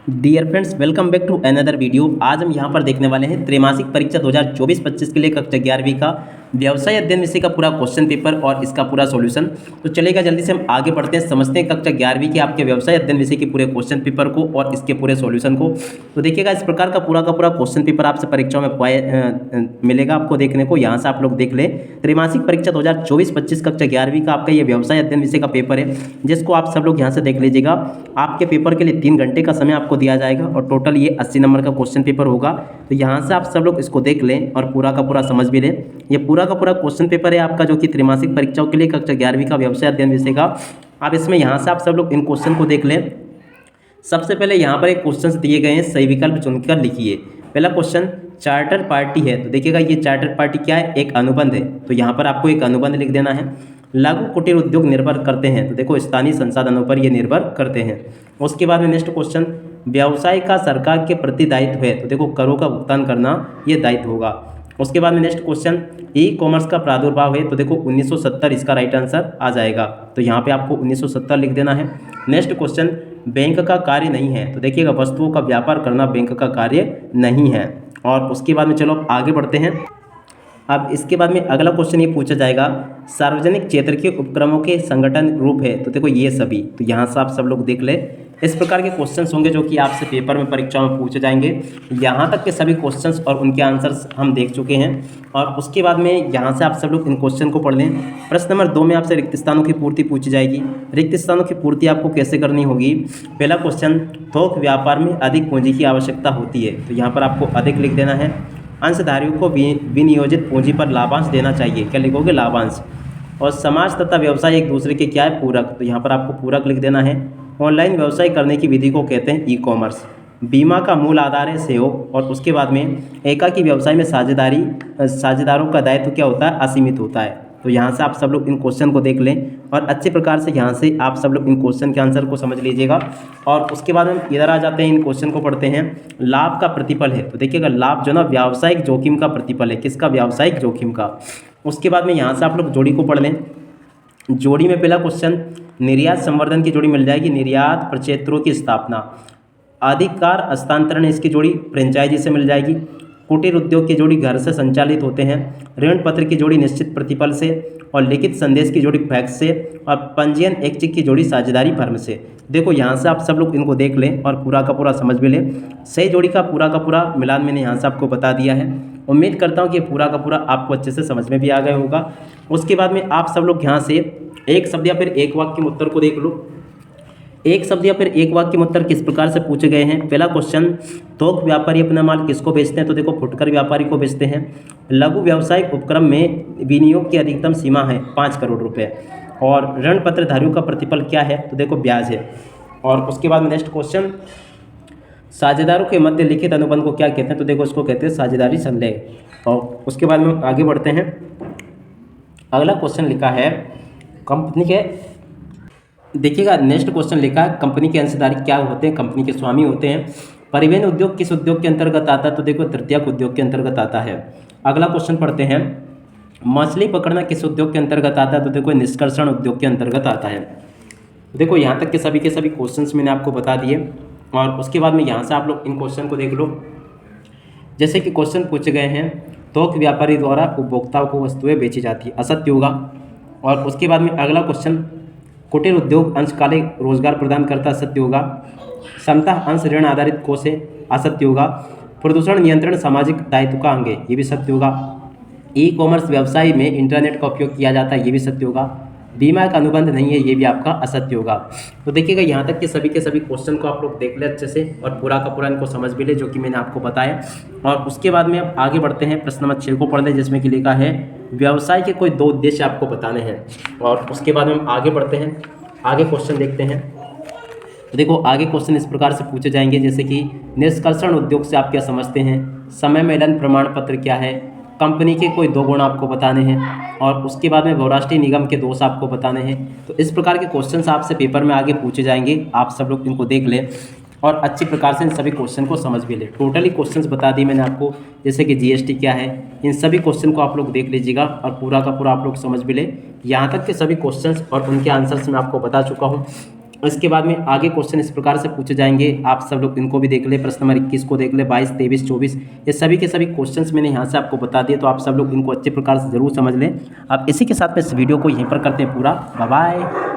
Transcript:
Dear friends, welcome back to another video. आज हम यहाँ पर देखने वाले हैं त्रैमासिक परीक्षा 2024-25 के लिए कक्षा 11वीं का व्यवसाय अध्ययन विषय का पूरा क्वेश्चन पेपर और इसका पूरा सॉल्यूशन। तो चलेगा, जल्दी से हम आगे बढ़ते हैं, समझते हैं कक्षा 11वीं के आपके व्यवसाय अध्ययन विषय के पूरे क्वेश्चन पेपर को और इसके पूरे सॉल्यूशन को। तो देखिएगा, इस प्रकार का पूरा क्वेश्चन पेपर आपसे परीक्षाओं में मिलेगा आपको देखने को। यहाँ से आप लोग देख लें, त्रैमासिक परीक्षा 2024-25 कक्षा 11वीं का आपका ये व्यवसाय अध्ययन विषय का पेपर है, जिसको आप सब लोग यहाँ से देख लीजिएगा। आपके पेपर के लिए 3 घंटे का समय आपको दिया जाएगा और टोटल ये 80 नंबर का क्वेश्चन पेपर होगा। तो यहाँ से आप सब लोग इसको देख लें और पूरा का पूरा समझ भी लें। ये पूरा का पूरा क्वेश्चन पेपर है आपका, जो कि त्रैमासिक परीक्षाओं के लिए कक्षा 11वीं का व्यवसाय अध्ययन विषय का। आप इसमें यहाँ से आप सब लोग इन क्वेश्चन को देख लें। सबसे पहले यहाँ पर एक क्वेश्चन दिए गए हैं, सही विकल्प चुनकर लिखिए। पहला क्वेश्चन, चार्टर पार्टी है। तो देखिएगा, ये चार्टर पार्टी क्या है? एक अनुबंध है। तो यहाँ पर आपको एक अनुबंध लिख देना है। लघु कुटीर उद्योग निर्भर करते हैं। तो देखो, स्थानीय संसाधनों पर ये निर्भर करते हैं। उसके बाद में नेक्स्ट क्वेश्चन, व्यवसाय का सरकार के प्रति दायित्व है। तो देखो, करों का भुगतान करना ये दायित्व होगा। उसके बाद में नेक्स्ट क्वेश्चन, ई कॉमर्स का प्रादुर्भाव है। तो देखो 1970 इसका राइट आंसर आ जाएगा। तो यहाँ पे आपको 1970 लिख देना है। नेक्स्ट क्वेश्चन, बैंक का कार्य नहीं है। तो देखिएगा, वस्तुओं का व्यापार करना बैंक का कार्य नहीं है। और उसके बाद में चलो आगे बढ़ते हैं। अब इसके बाद में अगला क्वेश्चन ये पूछा जाएगा, सार्वजनिक क्षेत्र के उपक्रमों के संगठन रूप है। तो देखो, ये सभी। तो यहाँ से आप सब लोग देख ले, इस प्रकार के क्वेश्चंस होंगे जो कि आपसे पेपर में परीक्षाओं में पूछे जाएंगे। यहाँ तक के सभी क्वेश्चंस और उनके आंसर्स हम देख चुके हैं। और उसके बाद में यहाँ से आप सब लोग इन क्वेश्चन को पढ़ लें। प्रश्न नंबर 2 में आपसे रिक्त स्थानों की पूर्ति पूछी जाएगी। रिक्त स्थानों की पूर्ति आपको कैसे करनी होगी? पहला क्वेश्चन, थोक व्यापार में अधिक पूंजी की आवश्यकता होती है। तो यहाँ पर आपको अधिक लिख देना है। अंशधारियों को विनियोजित पूंजी पर लाभांश देना चाहिए। क्या लिखोगे? लाभांश। और समाज तथा व्यवसाय एक दूसरे के क्या है? पूरक। तो यहाँ पर आपको पूरक लिख देना है। ऑनलाइन व्यवसाय करने की विधि को कहते हैं ई कॉमर्स। बीमा का मूल आधार है सहयोग। और उसके बाद में एकाकी व्यवसाय में साझेदारों का दायित्व क्या होता है? असीमित होता है। तो यहाँ से आप सब लोग इन क्वेश्चन को देख लें और अच्छे प्रकार से यहाँ से आप सब लोग इन क्वेश्चन के आंसर को समझ लीजिएगा। और उसके बाद हम इधर आ जाते हैं, इन क्वेश्चन को पढ़ते हैं। लाभ का प्रतिफल है। तो देखिएगा, लाभ जो ना व्यावसायिक जोखिम का प्रतिफल है। किसका? व्यावसायिक जोखिम का। उसके बाद में यहाँ से आप लोग जोड़ी को पढ़ लें। जोड़ी में पहला क्वेश्चन, निर्यात संवर्धन की जोड़ी मिल जाएगी, निर्यात प्रक्षेत्रों की स्थापना। अधिकार हस्तांतरण, इसकी जोड़ी फ्रेंचाइजी से मिल जाएगी। कुटीर उद्योग की जोड़ी घर से संचालित होते हैं। ऋण पत्र की जोड़ी निश्चित प्रतिफल से। और लिखित संदेश की जोड़ी फैक्स से। और पंजीयन ऐच्छिक की जोड़ी साझेदारी फर्म से। देखो, यहाँ से आप सब लोग इनको देख लें और पूरा का पूरा समझ भी लें। सही जोड़ी का पूरा मिलान मैंने यहाँ से आपको बता दिया है। उम्मीद करता हूँ कि पूरा का पूरा आपको अच्छे से समझ में भी आ गया होगा। उसके बाद में आप सब लोग यहाँ से एक शब्द या फिर एक वाक्य में उत्तर को देख लो। एक शब्द या फिर एक वाक्य में उत्तर किस प्रकार से पूछे गए हैं? पहला क्वेश्चन, थोक व्यापारी अपना माल किसको बेचते हैं? तो देखो, फुटकर व्यापारी को बेचते हैं। लघु व्यावसायिक उपक्रम में विनियोग की अधिकतम सीमा है 5 करोड़ रुपए। और ऋण पत्रधारियों का प्रतिफल क्या है? तो देखो, ब्याज है। और उसके बाद नेक्स्ट क्वेश्चन, साझेदारों के मध्य लिखित अनुबंध को क्या कहते हैं? तो देखो, इसको कहते हैं साझेदारी संलेख। और उसके बाद में आगे बढ़ते हैं। अगला क्वेश्चन लिखा है, कंपनी के, देखिएगा नेक्स्ट क्वेश्चन लिखा है, कंपनी के अंशधारी क्या होते हैं? कंपनी के स्वामी होते हैं। परिवहन उद्योग किस उद्योग के अंतर्गत आता है? तो देखो, तृतीयक उद्योग के अंतर्गत आता है। अगला क्वेश्चन पढ़ते हैं, मछली पकड़ना किस उद्योग के अंतर्गत आता है? तो देखो, निष्कर्षण उद्योग के अंतर्गत आता है। देखो, यहाँ तक के सभी क्वेश्चंस मैंने आपको बता दिए। और उसके बाद में यहाँ से आप लोग इन क्वेश्चन को देख लो। जैसे कि क्वेश्चन पूछे गए हैं, थोक व्यापारी द्वारा उपभोक्ताओं को वस्तुएं बेची जाती है, असत्य होगा। और उसके बाद में अगला क्वेश्चन, कुटीर उद्योग अंशकालिक रोजगार प्रदान करता, सत्य होगा। क्षमता अंश ऋण आधारित कोष है, असत्य होगा। प्रदूषण नियंत्रण सामाजिक दायित्व का अंग है, ये भी सत्य होगा। ई कॉमर्स व्यवसाय में इंटरनेट का उपयोग किया जाता है, ये भी सत्य होगा। बीमा का अनुबंध नहीं है, ये भी आपका असत्य होगा। तो देखिएगा, यहाँ तक के सभी क्वेश्चन को आप लोग देख ले अच्छे से और पूरा का पूरा इनको समझ भी ले, जो कि मैंने आपको बताया। और उसके बाद में अब आगे बढ़ते हैं, प्रश्न नंबर 6 को पढ़ लें, जिसमें कि लिखा है, व्यवसाय के कोई 2 उद्देश्य आपको बताने हैं। और उसके बाद में हम आगे बढ़ते हैं, आगे क्वेश्चन देखते हैं। तो देखो, आगे क्वेश्चन इस प्रकार से पूछे जाएंगे, जैसे कि निष्कर्षण उद्योग से आप क्या समझते हैं? समय मेलन प्रमाण पत्र क्या है? कंपनी के कोई 2 गुण आपको बताने हैं। और उसके बाद में बहुराष्ट्रीय निगम के दोष आपको बताने हैं। तो इस प्रकार के क्वेश्चंस आपसे पेपर में आगे पूछे जाएंगे। आप सब लोग इनको देख लें और अच्छी प्रकार से इन सभी क्वेश्चन को समझ भी लें। टोटली क्वेश्चंस बता दिए मैंने आपको, जैसे कि जीएसटी क्या है, इन सभी क्वेश्चन को आप लोग देख लीजिएगा और पूरा का पूरा आप लोग समझ भी लें। यहाँ तक के सभी क्वेश्चंस और उनके आंसर्स मैं आपको बता चुका हूँ। इसके बाद में आगे क्वेश्चन इस प्रकार से पूछे जाएंगे, आप सब लोग इनको भी देख ले। प्रश्न नंबर 21 को देख ले, 22, 23, 24, ये सभी के सभी क्वेश्चंस मैंने यहाँ से आपको बता दिए, तो आप सब लोग इनको अच्छे प्रकार से जरूर समझ लें। आप इसी के साथ में इस वीडियो को यहीं पर करते हैं पूरा। Bye bye.